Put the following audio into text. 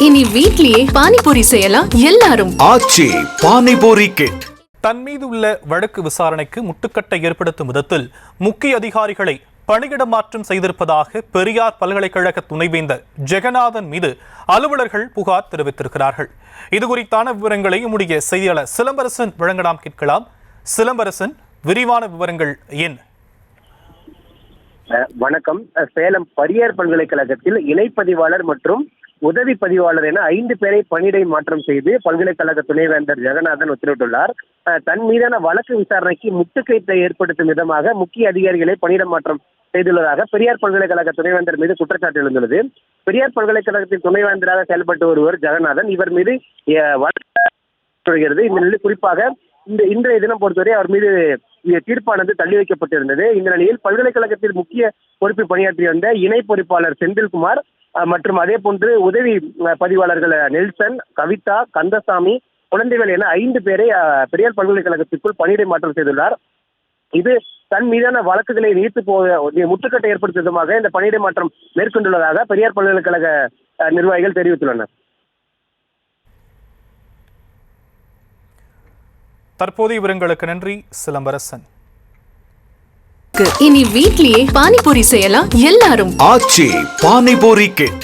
இனி வீட்லயே பானிபூரி செய்யலாம் எல்லாரும். ஆச்சி பானிபூரி கிட். தன் மீது உள்ள வழக்கு விசாரணைக்கு முட்டுக்கட்டை ஏற்படுத்தும் விதத்தில் முக்கிய அதிகாரிகளை பணியிட மாற்றம் செய்திருப்பதாக பெரியார் பல்கலைக்கழக துணைவேந்தர் ஜெகநாதன் மீது அலுவலர்கள் புகார் தெரிவித்திருக்கிறார்கள். இது குறித்தான விவரங்களை நம்முடைய செய்தியாளர் சிலம்பரசன் வழங்க நாம் கேட்கலாம். சிலம்பரசன், விரிவான விவரங்கள் என்ன? வணக்கம். சேலம் பெரியார் பல்கலைக்கழகத்தில் இணைப்பதிவாளர் மற்றும் உதவி பதிவாளர் என 5 பேரை பணியிடை மாற்றம் செய்து பல்கலைக்கழக துணைவேந்தர் ஜெகநாதன் உத்தரவிட்டுள்ளார். தன் மீதான வழக்கு விசாரணைக்கு முட்டுக்கட்டை ஏற்படுத்தும் விதமாக முக்கிய அதிகாரிகளை பணியிட மாற்றம் செய்துள்ளதாக பெரியார் பல்கலைக்கழக துணைவேந்தர் மீது குற்றச்சாட்டு எழுந்துள்ளது. பெரியார் பல்கலைக்கழகத்தின் துணைவேந்தராக செயல்பட்டு வருவர் ஜெகநாதன். இவர் மீது வழக்கு. இந்த நிலையில் குறிப்பாக இன்றைய தினம் பொறுத்தவரை அவர் மீது தீர்ப்பானது தள்ளி வைக்கப்பட்டிருந்தது. இந்த நிலையில் பல்கலைக்கழகத்தில் முக்கிய பொறுப்பில் பணியாற்றி வந்த இணை பொறுப்பாளர் செந்தில்குமார் மற்றும் அதே போன்று உதவி பதிவாளர்கள் நெல்சன், கவிதா, கந்தசாமி, குழந்தைகள் என 5 பேரை பெரியார் பல்கலைக்கழகத்திற்குள் பணியிடை மாற்றம் செய்துள்ளார். இது தன் மீதான வழக்குகளை நீர்த்து முட்டுக்கட்டை ஏற்படுத்தும் விதமாக இந்த பணியிடை மாற்றம் மேற்கொண்டுள்ளதாக பெரியார் பல்கலைக்கழக நிர்வாகிகள் தெரிவித்துள்ளனர். தற்போதைய விவரங்களுக்கு நன்றி சிலம்பரசன். இனி வீட்லயே பானிபூரி செய்யலாம் எல்லாரும். ஆச்சி பானிபூரி கிட்.